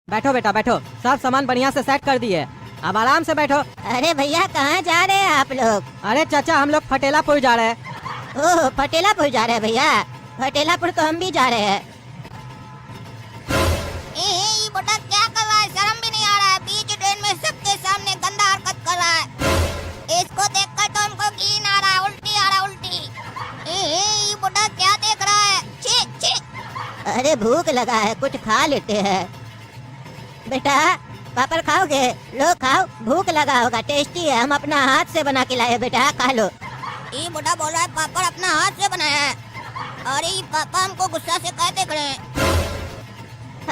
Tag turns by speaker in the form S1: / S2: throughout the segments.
S1: बैठो बेटा बैठो, सब सामान बढ़िया से सेट कर दिए, अब आराम से बैठो।
S2: अरे भैया कहाँ जा रहे हैं आप लोग?
S1: अरे चाचा हम लोग फटेलापुर जा रहे हैं।
S2: ओह फटेलापुर जा रहे हैं भैया? फटेलापुर तो हम भी जा रहे हैं।
S3: ये बेटा क्या कर रहा है? शर्म भी नहीं आ रहा है? बीच ट्रेन में सबके सामने गंदा हरकत कर रहा है। इसको देखकर तो हमको घिन आ रहा है, उल्टी आ रहा है, उल्टी। ये बेटा क्या देख रहा है? छी छी।
S2: अरे भूख लगा है, कुछ खा लेते हैं। बेटा पापड़ खाओगे? लो खाओ, भूख लगा होगा, टेस्टी है, हम अपना हाथ से बना के लाए बेटा, खा लो।
S3: ये बेटा बोल रहा है पापड़ अपना हाथ से बनाया है। अरे ये पापा हमको गुस्सा से कह देख रहे हैं।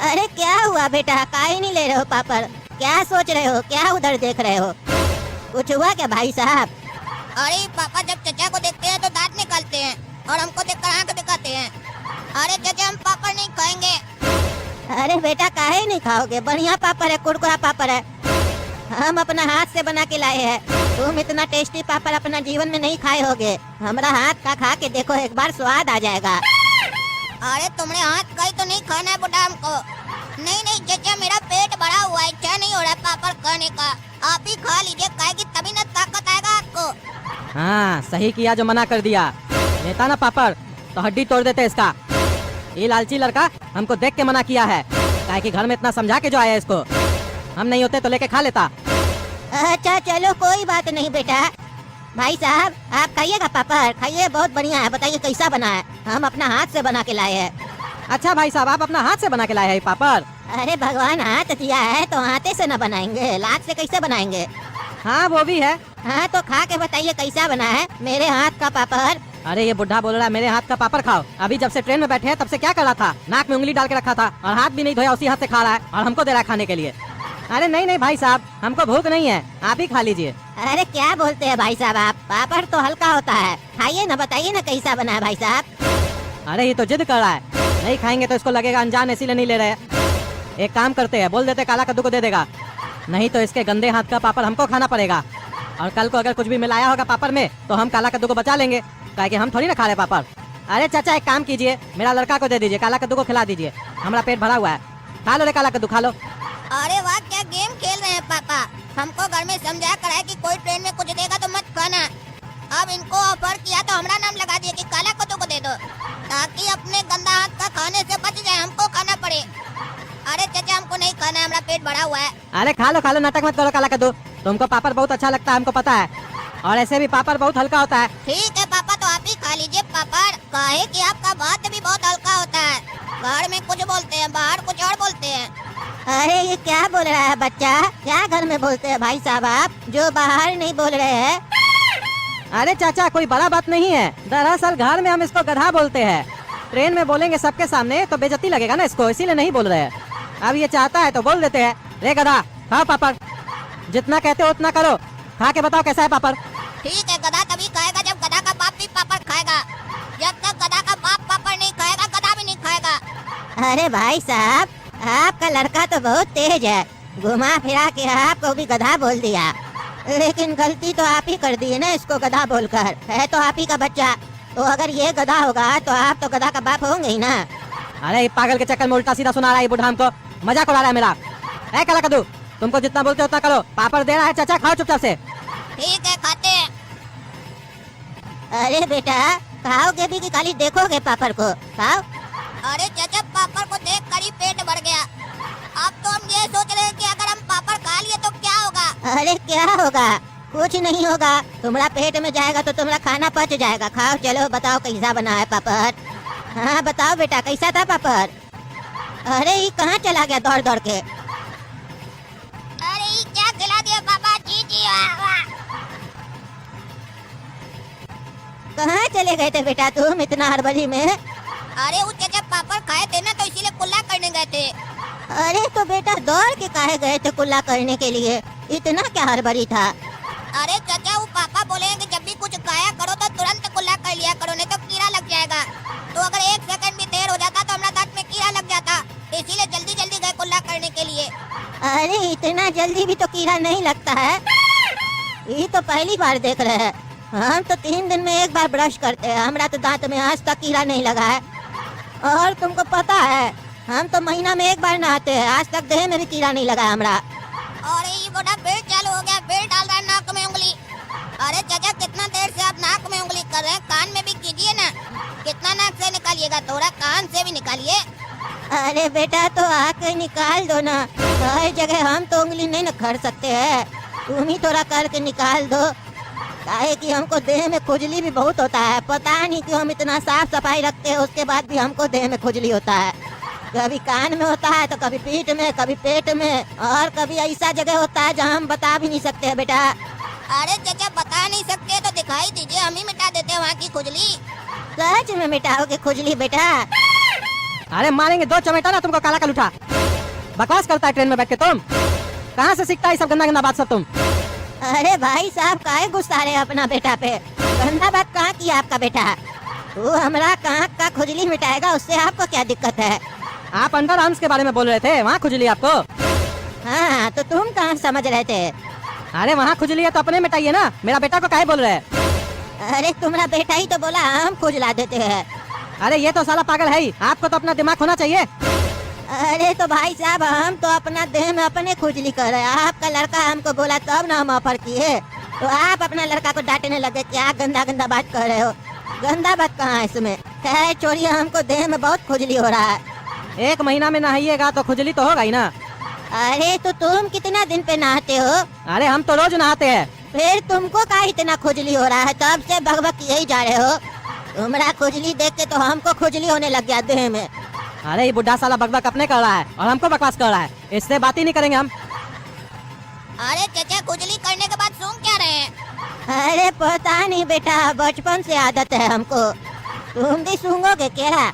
S2: अरे क्या हुआ बेटा, काहे नहीं ले रहे हो पापड़? क्या सोच रहे हो, क्या उधर देख रहे हो? कुछ हुआ क्या भाई साहब?
S3: अरे पापा जब चचा को देखते हैं तो दांत निकालते हैं और हमको देखकर आंख दिखाते हैं। अरे चचा हम पापड़ नहीं खाएंगे।
S2: अरे बेटा काहे नहीं खाओगे, बढ़िया पापड़ है, कुरकुरा पापड़ है, हम अपना हाथ से बना के लाए हैं। तुम इतना टेस्टी पापड़ अपना जीवन में नहीं खाए होगे, हमारा हाथ का खा के देखो, एक बार स्वाद आ जाएगा।
S3: अरे तुमने हाथ का ही तो नहीं खाना है बेटा हमको। नहीं नहीं चचा मेरा पेट भरा हुआ है, इच्छा नहीं हो रहा है पापड़ खाने का। आप ही खा लीजिए, खाएगी तभी ना ताकत आएगा आपको।
S1: हाँ सही किया जो मना कर दिया, लेता ना पापड़ तो हड्डी तोड़ देते इसका। ये लालची लड़का हमको देख के मना किया है, काहे कि घर में इतना समझा के जो आया इसको, हम नहीं होते तो लेके खा लेता।
S2: अच्छा चलो कोई बात नहीं बेटा। भाई साहब आप खाइएगा पापड़, खाइए, बहुत बढ़िया है, बताइए कैसा बना है, हम अपना हाथ से बना के लाए हैं।
S1: अच्छा भाई साहब आप अपना हाथ से बना के लाए हैं ये पापड़?
S2: अरे भगवान हाथ दिया है तो हाथे से न बनाएंगे, लात से कैसे बनाएंगे?
S1: हाँ वो भी है।
S2: हाँ तो खा के बताइए कैसा बना है मेरे हाथ का पापड़।
S1: अरे ये बुढ़ा बोल रहा है मेरे हाथ का पापड़ खाओ, अभी जब से ट्रेन में बैठे हैं तब से क्या कर रहा था, नाक में उंगली डाल के रखा था और हाथ भी नहीं धोया, उसी हाथ से खा रहा है और हमको दे रहा है खाने के लिए। अरे नहीं नहीं भाई साहब हमको भूख नहीं है, आप ही खा लीजिए।
S2: अरे क्या बोलते हैं भाई साहब आप, पापड़ तो हल्का होता है, खाइए ना, बताइए ना कैसा बना है भाई साहब।
S1: अरे ये तो जिद कर रहा है, नहीं खाएंगे तो इसको लगेगा अनजान, इसीलिए नहीं ले रहे। एक काम करते हैं, बोल देते काला कद्दू को दे देगा, नहीं तो इसके गंदे हाथ का पापड़ हमको खाना पड़ेगा। और कल को अगर कुछ भी मिलाया होगा पापड़ में तो हम काला कद्दू को बचा लेंगे, काहे कि हम थोड़ी ना खा रहे पापड़। अरे चाचा एक काम कीजिए, मेरा लड़का को दे दीजिए, काला कद्दू को खिला दीजिए, हमारा पेट भरा हुआ है, खा लो रे काला कद्दू खा लो।
S3: अरे वाह क्या गेम खेल रहे हैं पापा, हमको घर में समझा कर है कि कोई ट्रेन में कुछ देगा तो मत खाना। अब इनको ऑफर किया तो हमारा नाम लगा दिया कि काला कद्दू को दे दो, ताकि अपने गंदा हाथ का खाने से बच जाए, हमको खाना पड़े। अरे चाचा हमको नहीं खाना है, हमारा पेट भरा हुआ है।
S1: अरे खा लो नाटक मत करो काला कद्दू, तुमको पापड़ बहुत अच्छा लगता है हमको पता है, और ऐसे भी पापड़ बहुत हल्का होता है।
S3: ठीक है पापा तो आप ही खा लीजिए पापड़, काहे कि आपका बात भी बहुत हल्का होता है, घर में कुछ बोलते हैं बाहर कुछ और बोलते हैं।
S2: अरे ये क्या बोल रहा है बच्चा, क्या घर में बोलते हैं भाई साहब आप, जो बाहर नहीं बोल रहे हैं?
S1: अरे चाचा कोई बड़ा बात नहीं है, दरअसल घर में हम इसको गधा बोलते हैं, ट्रेन में बोलेंगे सबके सामने तो बेइज्जती लगेगा ना इसको, इसीलिए नहीं बोल रहे हैं। अब ये चाहता है तो बोल देते हैं, रे गधा खाओ पापड़, जितना कहते हो उतना करो, खा के बताओ कैसा है पापड़।
S3: ठीक है गधा तभी खाएगा जब गधा का बाप भी पापड़ खाएगा, जब तक गधा का बाप पापड़ नहीं खाएगा गधा भी नहीं खाएगा।
S2: अरे भाई साहब आपका लड़का तो बहुत तेज है, घुमा फिरा के आपको भी गधा बोल दिया, लेकिन गलती तो आप ही कर दी है ना इसको गधा बोलकर, है तो आप ही का बच्चा, तो अगर ये गधा होगा तो आप तो गधा का बाप होंगे ही ना।
S1: अरे पागल के चक्कर में उल्टा सीधा सुना रहा है बुढ़ा, हमको मजाक उड़ा रहा है मेरा। ए काला कद्दू तुमको जितना बोलते उतना करो, पापड़ दे रहा है चाचा, खाओ चुपचाप से।
S3: ठीक है खाते हैं।
S2: अरे बेटा खाओगे भी कि खाली देखोगे पापड़ को, खाओ।
S3: अरे चाचा पापड़ को देख कर ही पेट भर गया, अब तो हम ये सोच रहे हैं कि अगर हम पापड़ खा लिए तो क्या होगा।
S2: अरे क्या होगा, कुछ नहीं होगा, तुम्हारा पेट में जाएगा तो तुम्हारा खाना पच जाएगा, खाओ। चलो बताओ कैसा बना है पापड़, हाँ बताओ बेटा कैसा था पापड़। अरे ये कहाँ चला गया दौड़ दौड़ के?
S3: अरे ये क्या खिला दिया पापा, जी जी वाह वाह।
S2: कहाँ चले गए थे बेटा तुम इतना हड़बड़ी में?
S3: अरे वो चाचा पापड़ खाए थे ना तो इसीलिए कुल्ला करने गए थे।
S2: अरे तो बेटा दौड़ के काहे गए थे कुल्ला करने के लिए, इतना क्या हड़बड़ी था?
S3: अरे चाचा वो पापा बोले हैं कि जब भी कुछ खाया करो तो तुरंत कुल्ला कर लिया करो, नहीं तो कीड़ा लग जाएगा। तो अगर एक सेकंड भी देर हो जाता तो हमारा दांत में कीड़ा लग जाता, इसीलिए जल्दी जल्दी गए कुल्ला करने के लिए।
S2: अरे इतना जल्दी भी तो कीड़ा नहीं लगता है, ये तो पहली बार देख रहे हैं, हम तो 3 दिन में एक बार ब्रश करते हैं, हमारा तो दांत में आज तक कीड़ा नहीं लगा है। और तुमको पता है हम तो महीना में एक बार नहाते हैं, आज तक देह में भी कीड़ा नहीं लगा हमरा।
S3: और ये बुढ़ा फिर चालू हो गया, फिर डाल रहा है नाक में उंगली। अरे चाचा कितना देर से आप नाक में उंगली कर रहे हैं, कान में भी कीजिए ना। कितना नाक से निकालिएगा, थोड़ा कान से भी निकालिए।
S2: अरे बेटा तो आके निकाल दो ना, हर जगह हम तो उंगली नहीं न कर सकते हैं, तुम ही थोड़ा करके निकाल दो। काहे कि हमको देह में खुजली भी बहुत होता है, पता नहीं क्यों हम इतना साफ सफाई रखते हैं उसके बाद भी हमको देह में खुजली होता है। कभी कान में होता है तो कभी पीठ में, कभी पेट में, और कभी ऐसा जगह होता है जहाँ हम बता भी नहीं सकते हैं बेटा।
S3: अरे चाचा बता नहीं सकते तो दिखाई दीजिए, हम ही मिटा देते हैं वहाँ की खुजली।
S2: सच में मिटाओगे खुजली बेटा?
S1: अरे मारेंगे दो चमेटा ना तुमको, काला कलूठा। बकवास करता है ट्रेन में बैठ के तुम, कहाँ से सीखता है सब गंदा गंदा बात सब तुम?
S2: अरे भाई साहब काहे गुस्सा रहे अपना बेटा पे? गंदा बात कहाँ किया आपका बेटा? वो हमरा कहाँ का खुजली मिटाएगा, उससे आपको क्या दिक्कत है?
S1: आप अंडर आर्म्स के बारे में बोल रहे थे, वहाँ खुजली आपको?
S2: हाँ तो तुम कहाँ समझ रहे थे?
S1: अरे वहाँ खुजली है तो अपने मिटाइए ना, मेरा बेटा को काहे बोल रहे हैं?
S2: अरे तुम्हारा बेटा ही तो बोला हम खुजला देते हैं।
S1: अरे ये तो साला पागल है ही, आपको तो अपना दिमाग होना चाहिए।
S2: अरे तो भाई साहब हम तो अपना देह में अपने खुजली कर रहे हैं, आपका लड़का हमको बोला तब ना हम ऑफर किए, तो आप अपना लड़का को डांटने लगे, क्या गंदा गंदा बात कर रहे हो? गंदा बात कहाँ है इसमें? खैर छोड़िए, हमको देह में बहुत खुजली हो रहा है।
S1: एक महीना में नहाइएगा तो खुजली तो होगा ही ना।
S2: अरे तो तुम कितना दिन पे नहाते हो?
S1: अरे हम तो रोज नहाते हैं।
S2: फिर तुमको का इतना खुजली हो रहा है? तब से भगभग यही जा रहे हो। तुम्हारा खुजली देख के तो हमको खुजली होने लग गया देह में।
S1: अरे ये बुढ़ा साला बकबक अपने कर रहा है और हमको बकवास कर रहा है, इससे बात ही नहीं करेंगे हम।
S3: अरे चाचा खुजली करने के बाद सूंघ क्या रहे हैं?
S2: अरे पता नहीं बेटा, बचपन से आदत है हमको। तुम भी सूंघोगे क्या?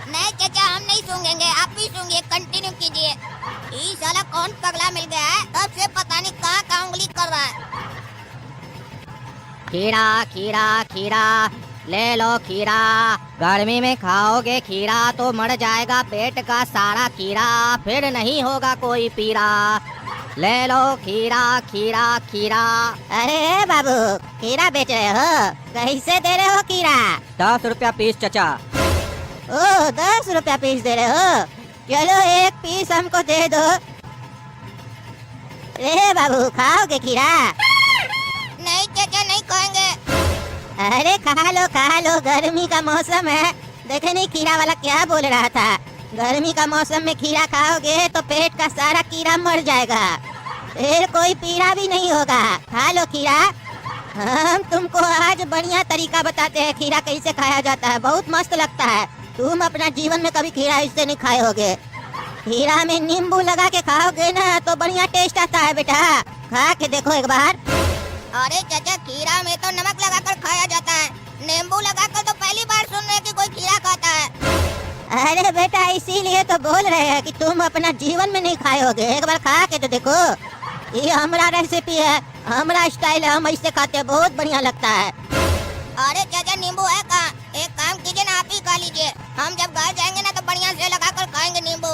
S3: नहीं चाचा हम नहीं सूंघेंगे, आप भी सूंघिए, कंटिन्यू कीजिए। ये साला कौन पगला मिल गया है, तब से पता नहीं कहाँ कहाँ उंगली कर रहा है।
S4: खीरा खीरा खीरा ले लो खीरा, गर्मी में खाओगे खीरा तो मर जाएगा पेट का सारा कीड़ा, फिर नहीं होगा कोई पीरा। ले लो खीरा खीरा खीरा।
S2: अरे बाबू खीरा बेच रहे हो? कैसे दे रहे हो खीरा?
S1: 10 रुपया पीस चाचा।
S2: ओ 10 रुपया पीस दे रहे हो? चलो एक पीस हमको दे दो। ए बाबू खाओगे खीरा?
S3: नहीं चाचा नहीं खाएंगे।
S2: अरे खा लो, गर्मी का मौसम है। देखे नहीं खीरा वाला क्या बोल रहा था, गर्मी का मौसम में खीरा खाओगे तो पेट का सारा कीड़ा मर जाएगा, फिर कोई पीड़ा भी नहीं होगा। खा लो खीरा। हम तुमको आज बढ़िया तरीका बताते हैं खीरा कैसे खाया जाता है, बहुत मस्त लगता है। तुम अपना जीवन में कभी खीरा इससे नहीं खाए होगे। खीरा में नींबू लगा के खाओगे ना तो बढ़िया टेस्ट आता है बेटा, खा के देखो एक बार।
S3: अरे चाचा खीरा में तो नमक लगाकर खाया जाता है, नींबू लगाकर तो पहली बार सुन रहे हैं कि कोई खीरा खाता है।
S2: अरे बेटा इसीलिए तो बोल रहे हैं कि तुम अपना जीवन में नहीं खाए होगे, एक बार खा के तो देखो। ये हमारा रेसिपी है, हमारा स्टाइल है, हम ऐसे खाते हैं, बहुत बढ़िया लगता है।
S3: अरे चाचा नींबू है कहाँ? एक काम कीजिए ना, आप ही खा लीजिए, हम जब घर जाएंगे ना तो बढ़िया से लगाकर खाएंगे नींबू।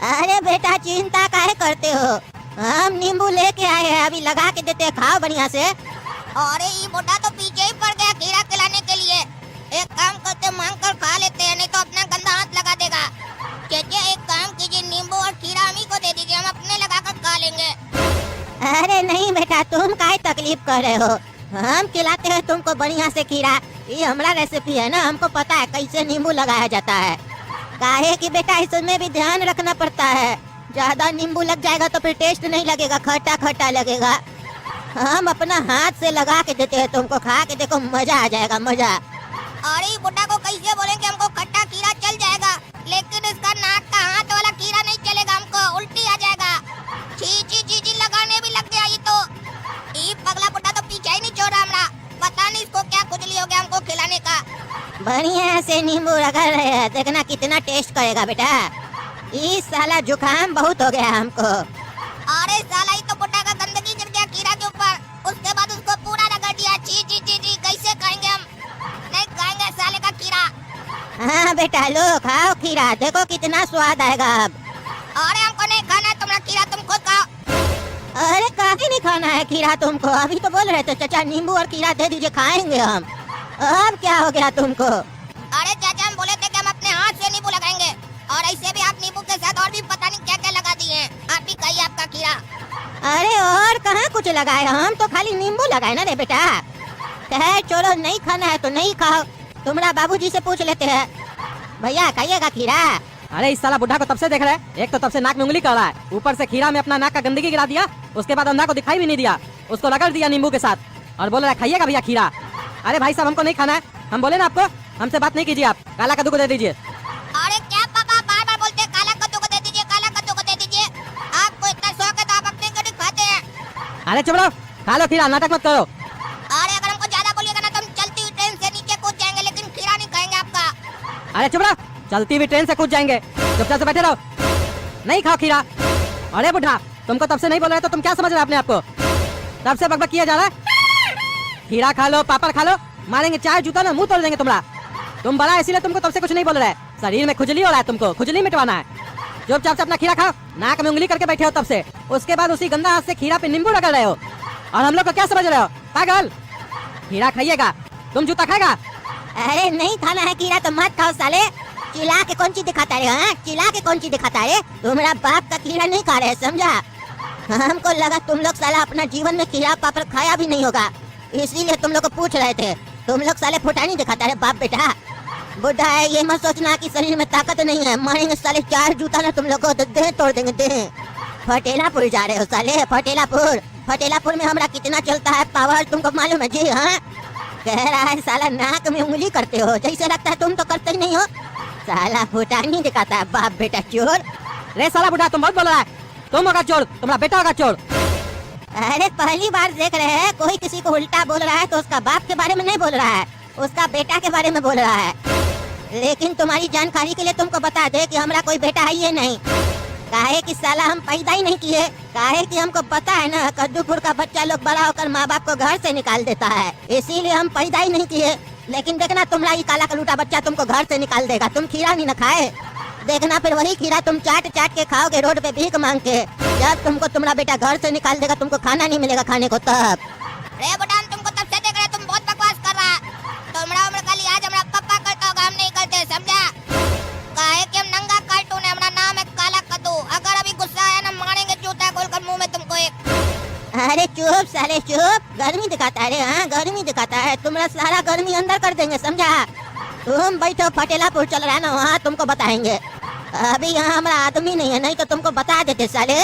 S2: अरे बेटा चिंता काहे करते हो, हम नींबू लेके आए हैं, अभी लगा के देते हैं, खाओ बढ़िया से।
S3: अरे ये बुढ़ा तो पीछे ही पड़ गया खीरा खिलाने के लिए। एक काम करते मांग कर खा लेते हैं, नहीं तो अपना गंदा हाथ लगा देगा। चाचा एक काम कीजिए, नींबू और खीरा हम ही को दे दीजिए, हम अपने लगाकर खा लेंगे।
S2: अरे नहीं बेटा तुम काहे तकलीफ कर रहे हो, हम खिलाते हैं तुमको बढ़िया से खीरा। ये हमारा रेसिपी है ना, हमको पता है कैसे नींबू लगाया जाता है। काहे कि बेटा इसमें भी ध्यान रखना पड़ता है, ज्यादा नींबू लग जाएगा तो फिर टेस्ट नहीं लगेगा, खट्टा खट्टा लगेगा। हम अपना हाथ से लगा के देते हैं तुमको, खा के देखो मजा आ जाएगा, मजा।
S3: अरे बुढ़ा को कैसे बोलेंगे हमको खट्टा खीरा चल जाएगा, लेकिन इसका नाक का हाथ वाला खीरा नहीं चलेगा, हमको उल्टी आ जाएगा। छी छी छी छी लगाने भी लग गया ये तो। ये पगला बुढ़ा तो पीछे ही नहीं छोड़ा हमरा, पता नहीं इसको क्या खुजली हो गया हमको खिलाने का।
S2: बढ़िया से नींबू रगड़ रहे हैं, देखना कितना टेस्ट करेगा बेटा। इस साला जुकाम बहुत हो गया हमको।
S3: अरे साला ये तो बुढ़ा का गंदगी गिर गया खीरा के ऊपर, उसके बाद उसको पूरा रगड़ दिया। छी छी छी छी कैसे खाएंगे हम, नहीं खाएंगे साले का खीरा।
S2: हाँ बेटा लो खाओ खीरा, देखो कितना स्वाद आएगा अब।
S3: अरे हमको नहीं खाना है तुम्हारा खीरा, तुम खुद खाओ।
S2: अरे काहे नहीं खाना है खीरा तुमको, अभी तो बोल रहे थे चाचा नींबू और खीरा दे दीजिए खाएंगे हम, अब क्या हो गया तुमको?
S3: अरे चाचा हम बोले थे कि हम अपने हाथ से नींबू लगाएंगे, और ऐसे भी आप
S2: कुछ लगाए, हम तो खाली नींबू लगाए ना रे बेटा। कहे चलो नहीं खाना है तो नहीं खाओ, तुम्हारा बाबूजी से पूछ लेते हैं। भैया खाइएगा खीरा?
S1: अरे इस साला बुढ़ा को तब से देख रहे हैं, एक तो तब से नाक में उंगली कर रहा है, ऊपर से खीरा में अपना नाक का गंदगी गिरा दिया, उसके बाद अंधा को दिखाई भी नहीं दिया, उसको रगड़ दिया नींबू के साथ और बोल रहा है खाइएगा भैया खीरा। अरे भाई साहब हमको नहीं खाना है, हम बोले ना आपको, हमसे बात नहीं कीजिए, आप काला कद्दू को दे दीजिए।
S3: अरे क्या पापा बार बार बोलते हैं काला कद्दू को दे दीजिए, काला कद्दू को दे दीजिए। आपको इतना शौक है तो आप अपने क्यों नहीं खाते हैं?
S1: अरे चुप रहो, खा लो खीरा, नाटक मत करो।
S3: अरे अगर हमको ज्यादा बोलिएगा ना तो हम चलती हुई ट्रेन से नीचे कूद जाएंगे, लेकिन खीरा नहीं खाएंगे आपका।
S1: अरे चुप रहो, चलती हुई ट्रेन से कूद जाएंगे, चुपचाप से बैठे रहो, नहीं खाओ खीरा। अरे बुढ़ा तुमको तब से नहीं बोल रहे तो तुम क्या समझ रहे हो अपने आप को? तब से बकबक किया जा रहा है। खीरा खा लो, पापड़ खा लो, मारेंगे चाय जूता ना मुंह तोड़ देंगे तुम्हारा। तुम बड़ा इसीलिए तुमको तब से कुछ नहीं बोल रहे, शरीर में खुजली हो रहा है, तुमको खुजली मिटवाना है। चुपचाप से अपना खीरा खाओ, नाक में उंगली करके बैठे हो तब से, उसके बाद उसी गंदा हाथ से खीरा पे नींबू रगड़ रहे हो और हम लोग को क्या समझ रहे हो पागल? खीरा खाइएगा, तुम जूता खाएगा?
S2: अरे नहीं खाना है खीरा तो मत खाओ साले। चिल्ला के कौन चीज दिखाता है? हाँ चिल्ला के कौन चीज दिखाता है? तुम्हारा बाप का खीरा नहीं खा रहे, समझा? हमको लगा तुम लोग साला अपना जीवन में खीरा पापड़ खाया भी नहीं होगा, इसीलिए तुम लोग को पूछ रहे थे। तुम लोग साले फुटानी दिखाता है बाप बेटा। बुढ़ा है ये मत सोचना कि शरीर में ताकत नहीं है, मारेंगे साले चार जूता ना तुम लोग को तो देह तोड़ देंगे देह। फटेलापुर जा रहे हो साले, फटेलापुर। फटेलापुर में हमारा कितना चलता है पावर तुमको मालूम है जी? हाँ कह रहा है साला नाक में उंगली करते हो, जैसे लगता है तुम तो करते ही नहीं हो। साला फुटानी दिखाता है बाप बेटा चोर।
S1: रे साला बुढ़ा तुम बहुत बोल रहा है, तुम होगा चोर, तुम्हारा बेटा होगा चोर।
S2: अरे पहली बार देख रहे हैं कोई किसी को उल्टा बोल रहा है तो उसका बाप के बारे में नहीं बोल रहा है, उसका बेटा के बारे में बोल रहा है। लेकिन तुम्हारी जानकारी के लिए तुमको बता दे कि हमारा कोई बेटा है ये नहीं। काहे कि साला हम पैदा ही नहीं किए, काहे कि हमको पता है ना कद्दूपुर का बच्चा लोग बड़ा होकर माँ बाप को घर से निकाल देता है, इसीलिए हम पैदा ही नहीं किए। लेकिन देखना तुम्हारा ये काला कलूटा बच्चा तुमको घर से निकाल देगा, तुम खीरा नहीं न खाए। देखना फिर वही खीरा तुम चाट चाट के खाओगे रोड पे भीख मांग के, जब तुमको तुम्हारा बेटा घर से निकाल देगा तुमको खाना नहीं मिलेगा खाने को तब।
S3: रे बटान तुमको तब से देख रहे, तुम बहुत बकवास कर रहा है। तुम्हारा उम्र का लिहाज हमारा पापा करता होगा, हम नहीं करते, समझा? काहे कि हम नंगा कार्टून है, हमारा नाम है काला कद्दू। अगर अभी गुस्सा आया ना मारेंगे जूता खोलकर मुंह में तुमको एक।
S2: अरे चुप साले चुप, गर्मी दिखाता है रे। हाँ गर्मी दिखाता है, तुम्हारा सारा गर्मी अंदर कर देंगे, समझा? तुम बैठो फटेलापुर चल रहा है ना, वहाँ तुमको बताएंगे। अभी यहाँ हमारा आदमी नहीं है, नहीं तो तुमको बता देते साले।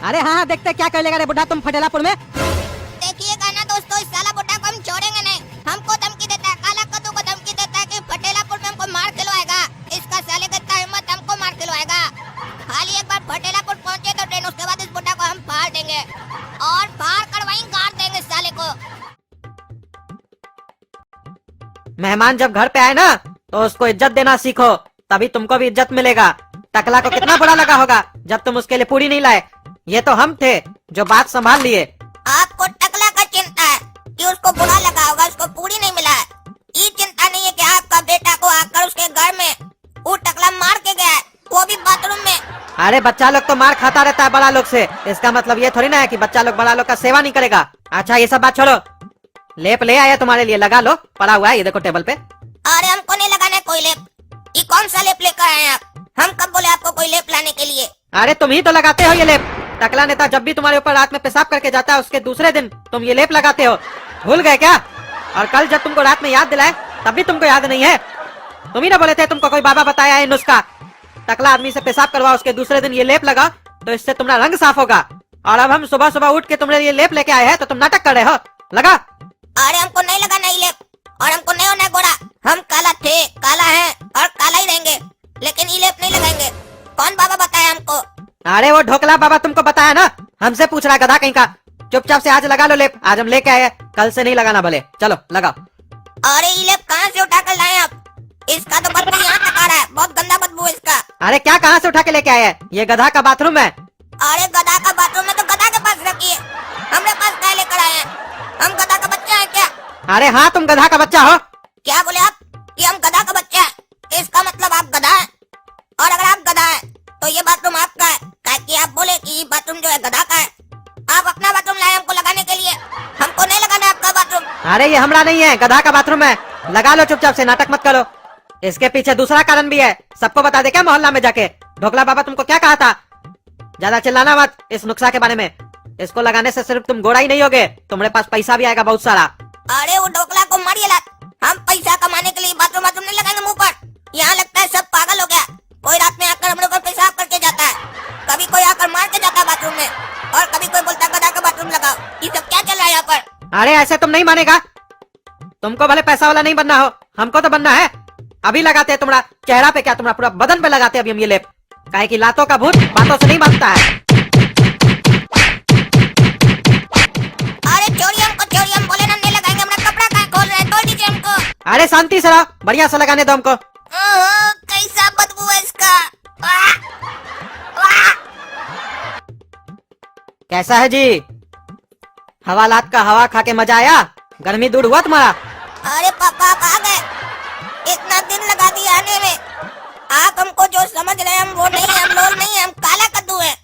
S1: अरे हाँ देखते क्या कर लेगा रे बुढ़ा तुम फटेलापुर में।
S3: देखिएगा ना दोस्तों, इस साला बुड्ढा को हम छोड़ेंगे नहीं। हमको धमकी देता है, काला कद्दू को धमकी देता है कि फटेलापुर में हमको मार खिलवाएगा। इसका साले का इतना हिम्मत, हमको मार खिलवाएगा। खाली एक बार फटेलापुर पहुंचे तो ट्रेन, उसके बाद इस बुड्ढा को हम फाड़ देंगे और फाड़ कर वहीं गाड़ देंगे साले को।
S1: मेहमान जब घर पे आए ना तो उसको इज्जत देना सीखो, तभी तुमको भी इज्जत मिलेगा। टकला को कितना बुरा लगा होगा जब तुम उसके लिए पूरी नहीं लाए। ये तो हम थे जो बात संभाल लिए।
S3: आपको टकला का चिंता है कि उसको बुरा लगा होगा, उसको पूरी नहीं मिला है। ये चिंता नहीं है कि आपका बेटा को आकर उसके घर में वो टकला मार के गया है, वो भी बाथरूम में।
S1: अरे बच्चा लोग तो मार खाता रहता है बड़ा लोग से, इसका मतलब ये थोड़ी ना है कि बच्चा लोग बड़ा लोग का सेवा नहीं करेगा। अच्छा ये सब बात छोड़ो, लेप ले आया तुम्हारे लिए, लगा लो, पड़ा हुआ है ये देखो टेबल पे।
S3: अरे हमको नहीं लगाना है कोई लेप। ये कौन सा लेप लेकर आए हैं आप? हम कब बोले आपको कोई लेप लाने के लिए?
S1: अरे तुम ही तो लगाते हो ये लेप। टकला नेता जब भी तुम्हारे ऊपर रात में पेशाब करके जाता है उसके दूसरे दिन तुम ये लेप लगाते हो, भूल गए क्या? और कल जब तुमको रात में याद दिलाए तब भी तुमको याद नहीं है। तुम ही ना बोले थे तुमको कोई बाबा बताया है नुस्खा, टकला आदमी से पेशाब करवाओ उसके दूसरे दिन ये लेप लगा तो इससे तुम्हारा रंग साफ होगा। और अब हम सुबह सुबह उठ के तुम्हारे ये लेप लेके आए हैं तो तुम नाटक कर रहे हो, लगा।
S3: अरे हमको नहीं लगाना ये लेप और हमको नहीं होना है गोरा। हम काला थे, काला है और काला ही रहेंगे, लेकिन ये लेप नहीं लगाएंगे। कौन बाबा बताया हमको?
S1: अरे वो ढोकला बाबा तुमको बताया ना, हमसे पूछ रहा गधा कहीं का। चुपचाप से आज लगा लो लेप, आज हम लेके आए, कल से नहीं लगाना भले, चलो लगाओ।
S3: अरे ये लेप कहाँ से उठा कर लाए आप? इसका तो बदबू यहाँ तक आ रहा है, बहुत गंदा बदबू है इसका।
S1: अरे क्या कहाँ से उठा के लेके आए हैं? ये गधा का बाथरूम है।
S3: अरे गधा का बाथरूम है तो गधा के पास रखिए, हमरे पास क्या लेकर आए हैं? हम गधा का बच्चा है क्या?
S1: अरे हाँ तुम गधा का बच्चा हो।
S3: क्या बोले आप कि हम गधा का बच्चा है? इसका मतलब आप गधा है, और अगर आप गधा है तो ये बाथरूम आपका है, ताकि आप बोले कि ये बाथरूम जो है गधा का है। आप अपना बाथरूम लाए हमको लगाने के लिए, हमको नहीं लगाना आपका बाथरूम।
S1: अरे ये हमरा नहीं है, गधा का बाथरूम है, लगा लो चुपचाप से, नाटक मत करो। इसके पीछे दूसरा कारण भी है, सबको बता दे क्या मोहल्ला में जाके? ढोकला बाबा तुमको क्या कहा था? ज्यादा चिल्लाना मत इस नुस्खा के बारे में। इसको लगाने से सिर्फ तुम गोरा ही नहीं होगे, तुम्हारे पास पैसा भी आएगा बहुत सारा।
S3: अरे वो ढोकला को मारिए लात। हम पैसा कमाने के लिए बाथरूम बाथरूम नहीं लगाएंगे मुंह पर। यहाँ लगता है सब पागल हो गया। कोई रात में आकर हम लोग को पेशाब करके जाता है, कभी कोई आकर मार के जाता है बाथरूम में, और कभी कोई बोलता है गधा का बाथरूम लगाओ। ये सब क्या चल रहा है यहाँ पर?
S1: अरे ऐसे तुम नहीं मानेगा। तुमको भले पैसा वाला नहीं बनना हो, हमको तो बनना है। अभी लगाते हैं तुम्हारा चेहरा पे, क्या तुम्हारा पूरा बदन पे लगाते हैं अभी हम ये लेप। काहे कि लातों का भूत बातों से नहीं बनता है।
S3: अरे छोड़िए हमको, छोड़िए, हम बोले ना नहीं लगाएंगे। हमारा कपड़ा कहाँ खोल रहे हैं, तोड़ दीजिए हमको।
S1: अरे शांति से रहो, बढ़िया से लगाने दो हमको।
S3: ओहो, कैसा बदबू है इसका। वाह, वाह।
S1: कैसा है जी, हवालात का हवा खा के मजा आया? गर्मी दूर हुआ तुम्हारा?
S3: अरे पापा आप आ गए, इतना दिन लगा दिया आने में। आप हमको जो समझ रहे हैं हम वो नहीं है, हम लोल नहीं है, हम काला कद्दू है।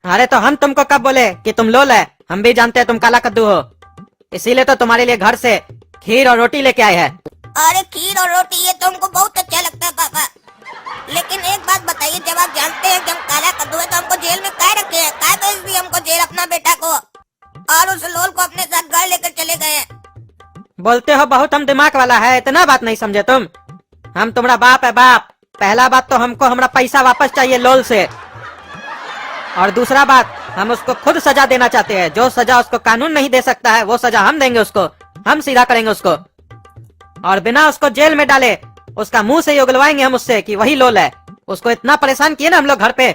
S1: अरे तो हम तुमको कब बोले कि तुम लोल है? हम भी जानते हैं तुम काला कद्दू हो, इसीलिए तो तुम्हारे लिए घर से खीर और रोटी लेके आए हैं।
S3: अरे खीर और रोटी ये तो हमको बहुत अच्छा लगता है पापा, लेकिन एक बात बताइए, जब आप जानते हैं कि हम काला कद्दू है तो हमको जेल में काहे रखे हैं? काहे भेज दिए हमको जेल अपना बेटा को, और उस लोल को अपने साथ घर लेकर चले गए हैं?
S1: बोलते हो बहुत हम दिमाग वाला है, इतना बात नहीं समझे तुम? हम तुम्हारा बाप है बाप। पहला बात तो हमको हमारा पैसा वापस चाहिए लोल से, और दूसरा बात हम उसको खुद सजा देना चाहते हैं। जो सजा उसको कानून नहीं दे सकता है वो सजा हम देंगे उसको, हम सीधा करेंगे उसको, और बिना उसको जेल में डाले उसका मुंह से ही उगलवाएंगे हम उससे कि वही लोल है। उसको इतना परेशान किए ना हम लोग घर पे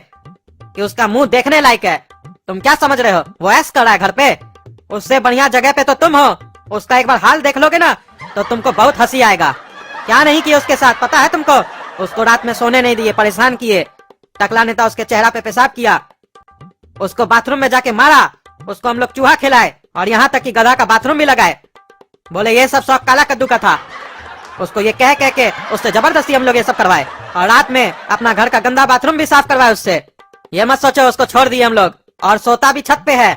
S1: कि उसका मुंह देखने लायक है। तुम क्या समझ रहे हो, वो ऐश कर रहा है घर पे? उससे बढ़िया जगह पे तो तुम हो। उसका एक बार हाल देख लोगे ना तो तुमको बहुत हंसी आएगा। क्या नहीं किया उसके साथ पता है तुमको? उसको रात में सोने नहीं दिए, परेशान किए, टकला नेता उसके चेहरा पे पेशाब किया, उसको बाथरूम में जाके मारा, उसको हम लोग चूहा खिलाए, और यहाँ तक कि गधा का बाथरूम भी लगाए। बोले ये सब शौक काला कद्दू का था। उसको ये कह कह के उससे जबरदस्ती हम लोग ये सब करवाए, और रात में अपना घर का गंदा बाथरूम भी साफ करवाए उससे। ये मत सोचो उसको छोड़ दिए हम लोग, और सोता भी छत पे है।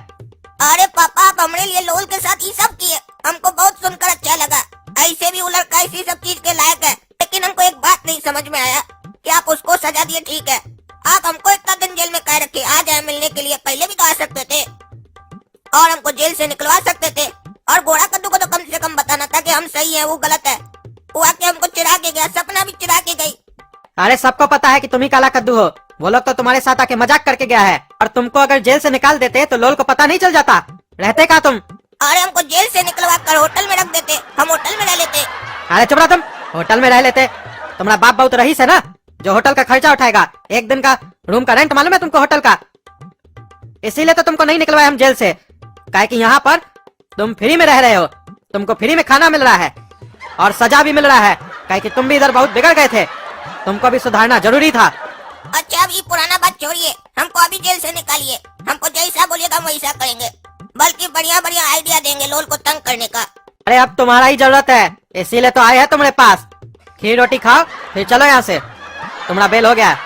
S3: अरे पापा आप हमारे लिए लोल के साथ ये सब किए, हमको बहुत सुनकर अच्छा लगा। ऐसे भी वो लड़का इसी सब चीज के लायक है, लेकिन हमको एक बात नहीं समझ में आया कि आप उसको सजा दिए ठीक है, आप हमको इतना दिन जेल में काहे रखे? आ जाए मिलने के लिए, पहले भी तो आ सकते थे, और हमको जेल से निकलवा सकते थे। और घोड़ा कद्दू को तो कम से कम बताना था कि हम सही है वो गलत है। वो आके हमको चिढ़ा के गया, सपना भी चिढ़ा के गई।
S1: अरे सबको पता है कि तुम ही काला कद्दू हो। वो लोग तो तुम्हारे साथ आके मजाक करके गया है, और तुमको अगर जेल से निकाल देते तो लोल को पता नहीं चल जाता। रहते कहाँ तुम?
S3: अरे हमको जेल से निकलवा कर होटल में रख देते, हम होटल में रह लेते।
S1: अरे चुप रहो तुम, होटल में रह लेते? तुम्हारा बाप बहुत रईस है ना, जो होटल का खर्चा उठाएगा। एक दिन का रूम का रेंट मालूम है तुमको होटल का? इसीलिए तो तुमको नहीं निकलवाए हम जेल से, काहे कि यहाँ पर तुम फ्री में रह रहे हो, तुमको फ्री में खाना मिल रहा है, और सजा भी मिल रहा है, काहे कि तुम भी इधर बहुत बिगड़ गए थे, तुमको भी सुधारना जरूरी था।
S3: अच्छा अब ये पुराना बात छोड़िए, हमको अभी जेल से निकालिए। हमको जैसा बोलिएगा हम वैसा करेंगे, बल्कि बढ़िया बढ़िया आइडिया देंगे लोल को तंग करने का।
S1: अरे अब तुम्हारा ही जरूरत है, इसीलिए तो आए हैं तुम्हारे पास। खीर रोटी खाओ फिर चलो यहाँ से, तुम्हारा बेल हो गया।